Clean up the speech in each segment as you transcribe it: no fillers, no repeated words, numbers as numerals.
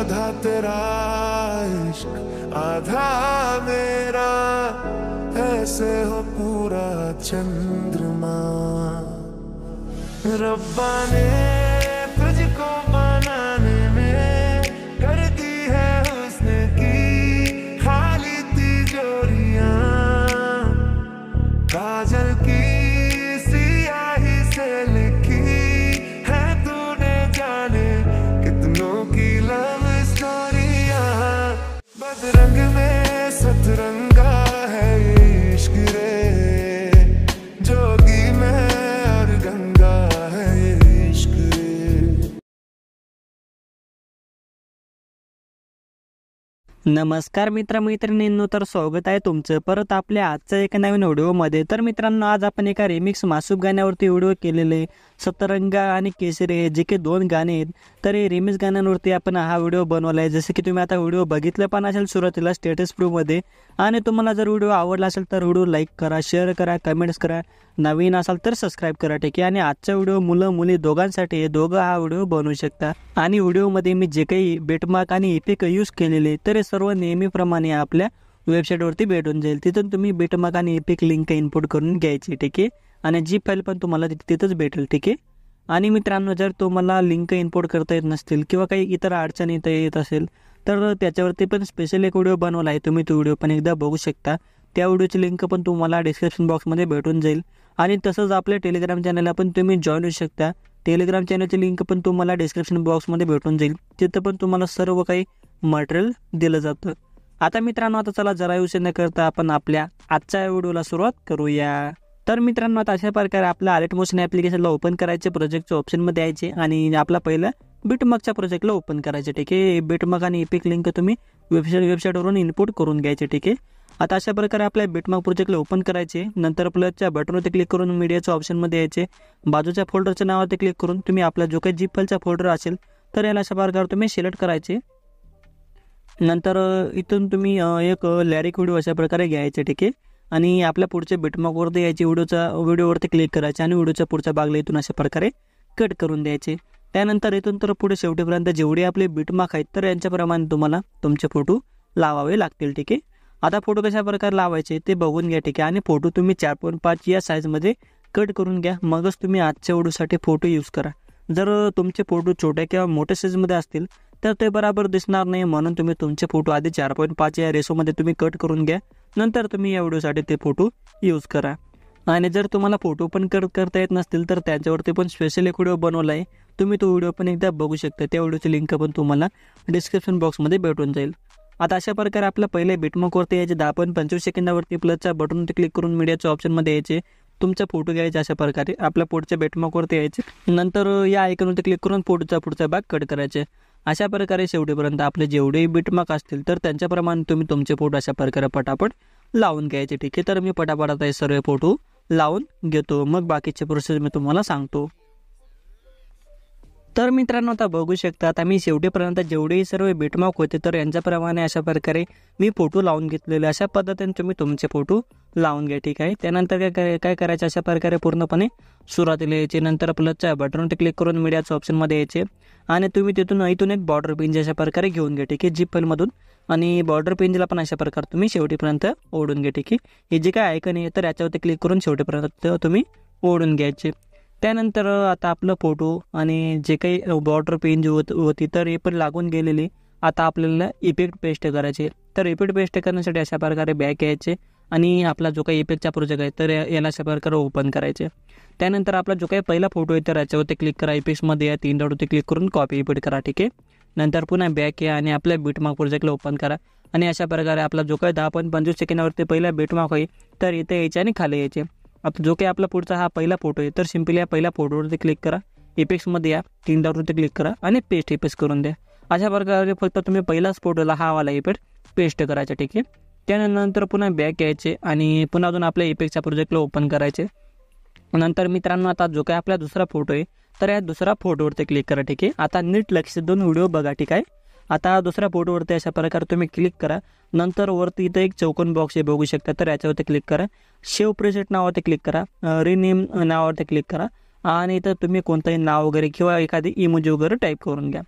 आधा तेरा इश्क आधा मेरा, ऐसे हो पूरा चंद्रमा। रब्बा ने तुझको बनाने में कर दी है हुस्न की खाली तिजोरियां, काजल की सियाही से लिखी है तूने जाने कितनों की लव स्टोरियां। बदरंग में सतरंगा है ये इश्क रे, जोगी में और गंगा है ये इश्क रे। नमस्कार मित्रमैत्रिणींनो, तर स्वागत आहे तुमचं परत आपल्या आजच्या एका नवीन व्हिडिओमध्ये। तर मित्रांनो, आज आपण एका रिमिक्स मासूब गाण्यावरती व्हिडिओ केलेले सतरंगा आणि केसरी हे जे की 2 गाणे आहेत, तर हे रिमिक्स गाण्यांवरती आपण हा व्हिडिओ बनवला आहे। जसे की तुम्ही आता व्हिडिओ बघितलं पण असेल सुरुवातीला स्टेटस प्रूफमध्ये, आणि तुम्हाला जर व्हिडिओ आवडला असेल तर व्हिडिओ लाईक करा, शेअर करा, कमेंट्स करा, नवीन असाल तर सबस्क्राईब करा, ठीक आहे। आणि आजचा व्हिडिओ मुलं मुली दोघांसाठी आहे, दोघं हा व्हिडिओ बनवू शकता। आणि व्हिडिओमध्ये मी जे काही बेटमार्क आणि इफेक्ट यूज केलेले तर हे सर्व नेहमीप्रमाणे आपल्या वेबसाईटवरती भेटून जाईल। तिथून तुम्ही बेटमार्क आणि इफेक्ट लिंक इनपुट करून घ्यायची, ठीक आहे। आणि जी फाईल पण तुम्हाला तिथंच भेटेल, ठीक आहे। आणि मित्रांनो, जर तुम्हाला लिंक इनपुट करता येत नसतील किंवा काही इतर अडचणी येत असेल तर त्याच्यावरती पण स्पेशल एक व्हिडिओ बनवला आहे, तुम्ही तो व्हिडिओ पण एकदा बघू शकता। त्या व्हिडिओची लिंक पण तुम्हाला डिस्क्रिप्शन बॉक्समध्ये भेटून जाईल। आणि तसंच आपल्या टेलिग्राम चॅनलला पण तुम्ही जॉईन होऊ शकता। टेलिग्राम चॅनलची लिंक पण तुम्हाला डिस्क्रिप्शन बॉक्समध्ये भेटून जाईल, तिथं पण तुम्हाला सर्व काही मटेरियल दिलं जातं। आता मित्रांनो, आता चला जरा उशीर न करता आपण आपल्या आजच्या व्हिडिओला सुरुवात करूया। तर मित्रांनो, आता अशा प्रकारे आपल्या आलेट मोशन ॲप्लिकेशनला ओपन करायचे, प्रोजेक्टच्या ऑप्शनमध्ये यायचे आणि आपला पहिला बिटमार्कच्या प्रोजेक्टला ओपन करायचे, ठीक आहे। बिटमार्क आणि इफेक्ट लिंक तुम्ही वेबसाईटवरून इनपुट करून घ्यायचे, ठीक आहे। आता अशा प्रकारे आपल्या बिटमार्क प्रोजेक्टला ओपन करायचे, नंतर प्लसच्या बटनवरती क्लिक करून मीडियाच्या ऑप्शनमध्ये यायचे, बाजूच्या फोल्डरच्या नावावरती क्लिक करून तुम्ही आपला जो काही झिप फाईलचा फोल्डर असेल तर याला अशा प्रकारे तुम्ही सिलेक्ट करायचे। नंतर इथून तुम्ही एक लिरिक व्हिडिओ अशा प्रकारे घ्यायचे, ठीक आहे। आणि आपल्या पुढच्या बिटमार्कवरती यायची, व्हिडिओवरती क्लिक करायचे आणि व्हिडिओच्या पुढच्या भागला इथून अशा प्रकारे कट करून द्यायचे। त्यानंतर इथून तर पुढे शेवटीपर्यंत जेवढे आपले बिटमार्क आहेत तर यांच्याप्रमाणे तुम्हाला तुमचे फोटो लावावे लागतील, ठीक आहे। आता फोटो कशा प्रकारे लावायचे ते बघून घ्या, ठीक आहे। आणि फोटो तुम्ही 4.5 या साईजमध्ये कट करून घ्या, मगच तुम्ही आजच्या व्हिडिओसाठी फोटो यूज करा। जर तुमचे फोटो छोट्या किंवा मोठ्या साईजमध्ये असतील तर ते बरोबर दिसणार नाही, म्हणून तुम्ही तुमचे फोटो आधी 4.5 या रेशोमध्ये तुम्ही कट करून घ्या, नंतर तुम्ही या व्हिडिओसाठी ते फोटो यूज करा। आणि जर तुम्हाला फोटो पण कट करता येत नसतील तर त्याच्यावरती पण स्पेशल एक व्हिडिओ बनवला आहे, तुम्ही तो व्हिडिओ पण एकदा बघू शकता। त्या व्हिडिओची लिंक पण तुम्हाला डिस्क्रिप्शन बॉक्समध्ये भेटून जाईल। आता अशा प्रकारे आपल्या पहिले बिटमार्कवरती यायचे, 10.25 सेकंदावरती प्लसच्या बटनवरती क्लिक करून मीडियाच्या ऑप्शनमध्ये यायचे, तुमचा फोटो घ्यायचा। अशा प्रकारे आपल्या पुढच्या बिटमार्कवरती यायचे, नंतर या आयकॉनवरती क्लिक करून फोटोचा पुढचा भाग कट करायचे। अशा प्रकारे शेवटीपर्यंत आपले जेवढेही बिटमार्क असतील तर त्यांच्याप्रमाणे तुम्ही तुमचे फोटो अशा प्रकारे पटापट लावून घ्यायचे, ठीक आहे। तर मी पटापट आता हे सर्व फोटो लावून घेतो, मग बाकीचे प्रोसेस मी तुम्हाला सांगतो। तर मित्रांनो, आता बघू शकता, आता मी शेवटीपर्यंत जेवढेही सर्व बिटमार्क होते तर यांच्याप्रमाणे अशा प्रकारे मी फोटो लावून घेतलेले। अशा पद्धतीने तुम्ही तुमचे फोटो लावून घ्या, ठीक आहे। त्यानंतर काय करायचं, अशा प्रकारे पूर्णपणे सुरुवातीला यायचे, नंतर प्लसच्या बटनवरती क्लिक करून मीडियाच्या ऑप्शनमध्ये यायचे आणि तुम्ही इथून एक बॉर्डर पेज अशा प्रकारे घेऊन घ्या, ठीक आहे, झिप फाईलमधून। आणि बॉर्डर पेजला पण अशा प्रकारे तुम्ही शेवटीपर्यंत ओढून घ्या, ठीक आहे। हे जे काय आयकॉन आहे तर याच्यावरती क्लिक करून शेवटीपर्यंत तुम्ही ओढून घ्यायचे। त्यानंतर आता आपलं फोटो आणि जे काही बॉर्डर पेज होती तर हे पण लागून गेलेली। आता आपल्याला इफेक्ट पेस्ट करायचे, तर इफेक्ट पेस्ट करण्यासाठी अशा प्रकारे बॅक यायचे आणि आपला जो काही इफेक्टचा प्रोजेक्ट आहे तर याला अशा प्रकारे ओपन करायचे। त्यानंतर आपला जो काही पहिला फोटो आहे तर याच्यावरती क्लिक करा, इफेक्ट्समध्ये या 3 डॉटवरती क्लिक करून कॉपी इफेक्ट करा, ठीक आहे। नंतर पुन्हा बॅक या आणि आपल्या बिटमार्क प्रोजेक्टला ओपन करा आणि अशा प्रकारे आपला जो काही 10.25 सेकंदावरती पहिला बिटमार्क आहे तर इथे यायचे आणि खाली यायचे। आता जो काही आपला पुढचा हा पहिला फोटो आहे तर सिम्पली या पहिल्या फोटोवरती क्लिक करा, इफेक्ट्समध्ये या 3 डॉटवरती क्लिक करा आणि पेस्ट इफेक्ट करून द्या। अशा प्रकारे फक्त तुम्ही पहिलाच फोटोला हा वाला इफेक्ट पेस्ट करायचा, ठीक आहे। त्यानंतर पुन्हा बॅक यायचे आणि पुन्हा अजून आपल्या इफेक्टच्या प्रोजेक्टला ओपन करायचे। नंतर मित्रांनो, आता जो काही आपला दुसरा फोटो आहे तर या दुसरा फोटोवरती क्लिक करा, ठीक आहे। आता नीट लक्ष देऊन व्हिडिओ बघा, ठीक आहे। आता दुसऱ्या फोटोवरती अशा प्रकारे तुम्ही क्लिक करा, नंतर वरती इथं एक चौकोन बॉक्स आहे बघू शकता, तर याच्यावरती क्लिक करा, शेव प्रेसेट नावावरती क्लिक करा, रिनेम नावावरती क्लिक करा आणि इथं तुम्ही कोणतंही नाव वगैरे किंवा एखादी इमोजी वगैरे टाईप करून घ्या।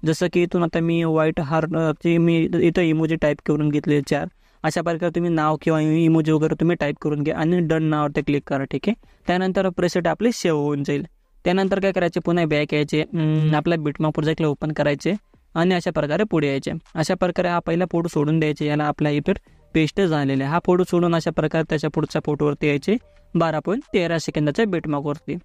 जसं की इथून आता मी व्हाईट हार्टची मी इथं इमोजी टाईप करून घेतले 4. अशा प्रकारे तुम्ही नाव किंवा इमोजी वगैरे तुम्ही टाईप करून घ्या आणि डन नावावरती क्लिक करा. ठीक आहे. त्यानंतर प्रेसेट आपले सेव्ह होऊन जाईल. त्यानंतर काय करायचे, पुन्हा बॅक यायचे, आपला बिटमार्क प्रोजेक्टला ओपन करायचे आणि अशा प्रकारे पुढे यायचे. अशा प्रकारे हा पहिला फोटो सोडून द्यायचे, याला आपला इफेक्ट पेस्ट झालेला आहे. हा फोटो सोडून अशा प्रकारे त्याच्या पुढच्या फोटोवरती यायचे 12.13 सेकंदाच्या बिटमार्कवरती.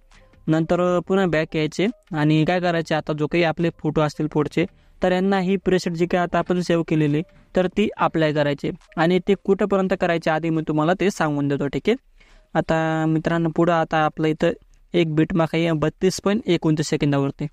नंतर पुन्हा बॅक यायचे आणि काय करायचे, आता जो काही आपले फोटो असतील पुढचे तर यांना ही प्रेसेट जी काही आता आपण सेव्ह केलेली तर ती अप्लाय करायची आणि ते कुठंपर्यंत करायचे आधी मी तुम्हाला ते सांगून देतो. ठीक आहे. आता मित्रांनो पुढं आता आपलं इथं एक बिटमार्क आहे 32.29 सेकंदावरती.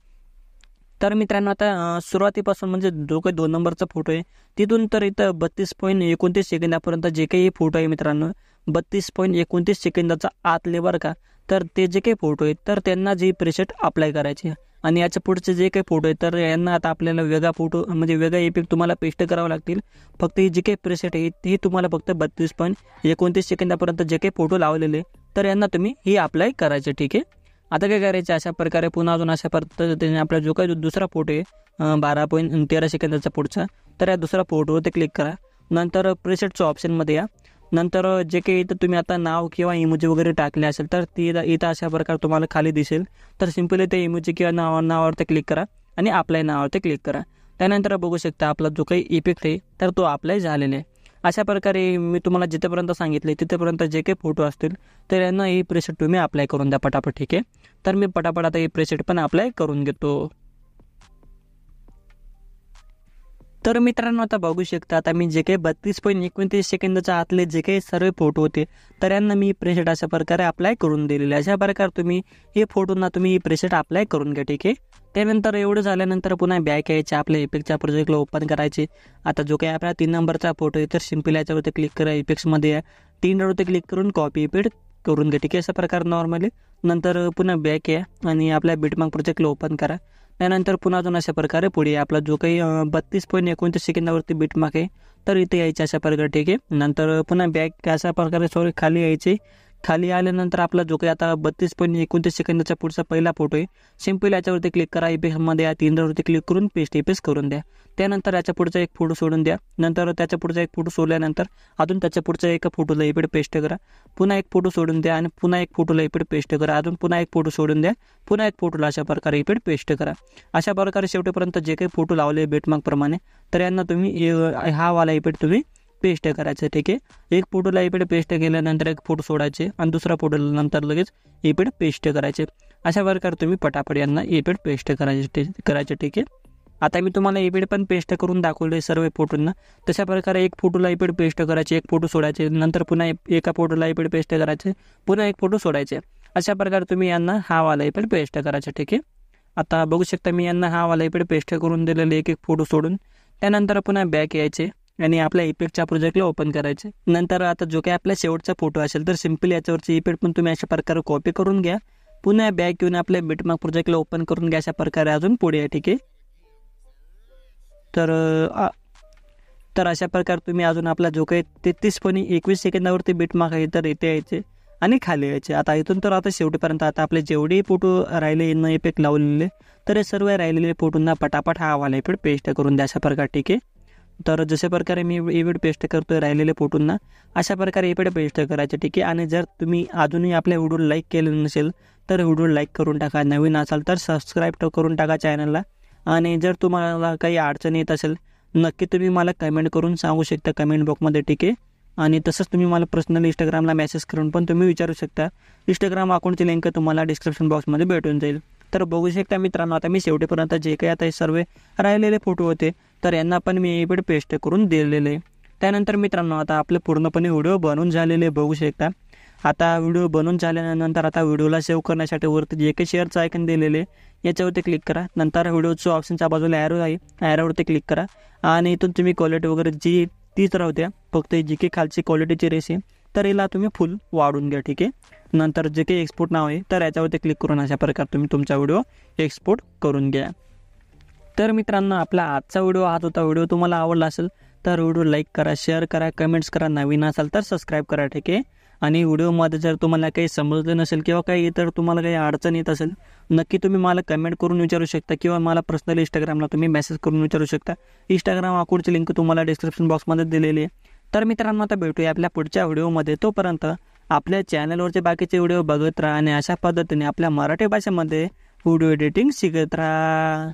तर मित्रांनो आता सुरुवातीपासून म्हणजे जो काही 2 नंबरचा फोटो आहे तिथून तर इथं 32.29 सेकंदापर्यंत जे काही फोटो आहे मित्रांनो 32.29 सेकंदाचा आतले बरं का, तर ते जे काही फोटो आहेत तर त्यांना जी प्रेसेट अप्लाय करायची. आणि याच्या पुढचे जे काही फोटो आहेत तर यांना आता आपल्याला वेगळा फोटो म्हणजे वेगळा इफेक्ट तुम्हाला पेस्ट करावं लागतील. फक्त ही जी काही प्रेसेट आहे ही तुम्हाला फक्त 32.29 सेकंदापर्यंत जे काही फोटो लावलेले तर यांना तुम्ही ही अप्लाय करायचे. ठीक आहे. आता काय करायचं, अशा प्रकारे पुन्हा अजून अशा पद्धतीने आपला जो काही दुसरा फोटो आहे 12.13 सेकंदाचा पुढचा, तर या दुसरा फोटोवरती क्लिक करा. नंतर प्रेसेटच्या ऑप्शनमध्ये या. नंतर जे काही इथं तुम्ही आता नाव किंवा इमोजी वगैरे टाकले असेल तर ती इथं अशा प्रकारे तुम्हाला खाली दिसेल. तर सिम्पली ते इमोजी किंवा नावावरती क्लिक करा आणि अप्लाय नावावरती क्लिक करा. त्यानंतर बघू शकता आपला जो काही इफेक्ट आहे तर तो अप्लाय झालेला आहे. अशा प्रकारे मी तुम्हाला जिथेपर्यंत सांगितले तिथेपर्यंत जे काही फोटो असतील तर यांना ही प्रेसेट तुम्ही अप्लाय करून द्या पटापट. ठीक आहे. तर मी पटापट आता ही प्रेसेट पण अप्लाय करून घेतो. तर मित्रांनो आता बघू शकता आता मी जे काही 32.29 सेकंदाच्या आतले जे काही सर्व फोटो होते तर यांना मी प्रेसेट अशा प्रकारे अप्लाय करून दिलेले. अशा प्रकारे तुम्ही हे फोटोंना तुम्ही ही प्रेसेट अप्लाय करून घ्या. ठीक आहे. त्यानंतर एवढं झाल्यानंतर पुन्हा बॅक यायचे, आपल्या इफेक्टच्या प्रोजेक्टला ओपन करायचे. आता जो काही आपला 3 नंबरचा फोटो आहे तर सिम्पल याच्यावरती क्लिक करा, इफेक्ट्समध्ये या, 3 वरती क्लिक करून कॉपी इफेक्ट करून घ्या. ठीक आहे. अशा प्रकारे नॉर्मली. नंतर पुन्हा बॅक या आणि आपल्या बिटमार्क प्रोजेक्टला ओपन करा. त्यानंतर पुन्हा अजून अशा प्रकारे पुढे आपला जो काही 32.29 सेकंदावरती बिटमार्क आहे तर इथे यायचे अशा प्रकारे. ठीक आहे. नंतर पुन्हा बॅक अशा प्रकारे खाली यायचे. खाली आल्यानंतर आपला जो काही आता 32.29 सेकंदाचा पुढचा पहिला फोटो आहे सिम्पल याच्यावरती क्लिक करा, इफेक्टमध्ये या 3 वरती क्लिक करून पेस्ट करून द्या. त्यानंतर याच्या पुढचा एक फोटो सोडून द्या. नंतर त्याच्या पुढचा एक फोटो सोडल्यानंतर अजून त्याच्या पुढचा एक फोटोला इफेक्ट पेस्ट करा. पुन्हा एक फोटो सोडून द्या आणि पुन्हा एक फोटोला इफेक्ट पेस्ट करा. अजून पुन्हा एक फोटो सोडून द्या, पुन्हा एक फोटोला अशा प्रकारे इफेक्ट पेस्ट करा. अशा प्रकारे शेवटीपर्यंत जे काही फोटो लावले बिटमार्क प्रमाणे तर यांना तुम्ही हा वाला इफेक्ट तुम्ही पेस्ट करायचं. ठीक आहे. एक फोटोला इफेक्ट पेस्ट केल्यानंतर एक फोटो सोडायचे आणि दुसरा फोटोला नंतर लगेच इफेक्ट पेस्ट करायचे. अशा प्रकारे तुम्ही पटापट यांना इफेक्ट पेस्ट करायचे. ठीक आहे. आता मी तुम्हाला इफेक्ट पण पेस्ट करून दाखवले सर्व फोटोंना. तशा प्रकारे एक फोटोला इफेक्ट पेस्ट करायचे, एक फोटो सोडायचे, नंतर पुन्हा एका फोटोला इफेक्ट पेस्ट करायचे, पुन्हा एक फोटो सोडायचे. अशा प्रकारे तुम्ही यांना हा वाला इफेक्ट पेस्ट करायचा. ठीक आहे. आता बघू शकता मी यांना हा वाला इफेक्ट पेस्ट करून दिलेले एक फोटो सोडून. त्यानंतर पुन्हा बॅक यायचे आणि आपल्या इफेक्टच्या प्रोजेक्टला ओपन करायचे. नंतर आता जो काही आपला शेवटचा फोटो असेल तर सिम्पली याच्यावरची इफेक्ट पण तुम्ही अशा प्रकारे कॉपी करून घ्या. पुन्हा बॅक येऊन आपल्या बिटमार्क प्रोजेक्टला ओपन करून घ्या. अशा प्रकारे अजून पुढे आहे. ठीक आहे. तर अशा प्रकारे तुम्ही अजून आपला जो काही 33.21 सेकंदावरती बिटमार्क आहे तर इथे यायचे आणि खाली यायचे. आता इथून तर आता शेवटीपर्यंत आता आपले जेवढे फोटो राहिले न इफेक्ट लावलेले तर हे सर्व राहिलेले फोटोंना पटापट हा वाला इफेक्ट पेस्ट करून द्या अशा प्रकारे. ठीक आहे. तर जशा प्रकारे मी इफेक्ट पेस्ट करतोय राहिलेले फोटोंना अशा प्रकारे इफेक्ट पेस्ट करायचे. ठीक आहे. आणि जर तुम्ही अजूनही आपल्या व्हिडिओ लाईक केलं नसेल तर व्हिडिओ लाईक करून टाका. नवीन असाल तर सबस्क्राईब करून टाका चॅनलला. आणि जर तुम्हाला काही अडचण येत असेल नक्की तुम्ही मला कमेंट करून सांगू शकता कमेंट बॉक्समध्ये. ठीक आहे. आणि तसंच तुम्ही मला पर्सनली इंस्टाग्रामला मेसेज करून पण तुम्ही विचारू शकता. इंस्टाग्राम अकाउंटची लिंक तुम्हाला डिस्क्रिप्शन बॉक्समध्ये भेटून जाईल. तर बघू शकता मित्रांनो आता मी शेवटीपर्यंत जे काही आता हे सर्व राहिलेले फोटो होते तर यांना पण मी इफेक्ट पेस्ट करून दिलेले. त्यानंतर मित्रांनो आता आपले पूर्णपणे व्हिडिओ बनवून झालेले बघू शकता. आता व्हिडिओ बनवून झाल्यानंतर आता व्हिडिओला सेव्ह करण्यासाठी वरती जे काही शेअरचं आयकन दिलेले याच्यावरती क्लिक करा. नंतर व्हिडिओचं ऑप्शनच्या बाजूला ॲरो आहे, ॲरोवरती क्लिक करा आणि इथून तुम्ही क्वालिटी वगैरे जी तीच राहू द्या. फक्त जी काही खालची क्वालिटीची रेस आहे तर याला तुम्ही फुल वाढून घ्या. ठीक आहे. नंतर जे काही एक्सपोर्ट नाव आहे तर याच्यावरती क्लिक करून अशा प्रकारे तुम्ही तुमचा व्हिडिओ एक्सपोर्ट करून घ्या. तर मित्रांनो आपला आजचा व्हिडिओ हाच होता. व्हिडिओ तुम्हाला आवडला असेल तर व्हिडिओ लाईक करा, शेअर करा, कमेंट्स करा. नवीन असाल तर सबस्क्राईब करा. ठीक आहे. आणि व्हिडिओमध्ये जर तुम्हाला काही समजलं नसेल किंवा काही इतर तुम्हाला काही अडचण येत असेल, नक्की तुम्ही मला कमेंट करून विचारू शकता किंवा मला पर्सनली इंस्टाग्रामला तुम्ही मेसेज करून विचारू शकता. इंस्टाग्राम अकाउंटची लिंक तुम्हाला डिस्क्रिप्शन बॉक्समध्ये दिलेली आहे. तर मित्रांनो, आता भेटूया आपल्या पुढच्या व्हिडिओमध्ये. तोपर्यंत आपल्या चॅनलवरचे बाकीचे व्हिडिओ बघत राहा आणि अशा पद्धतीने आपल्या मराठी भाषेमध्ये व्हिडिओ एडिटिंग शिकत राहा.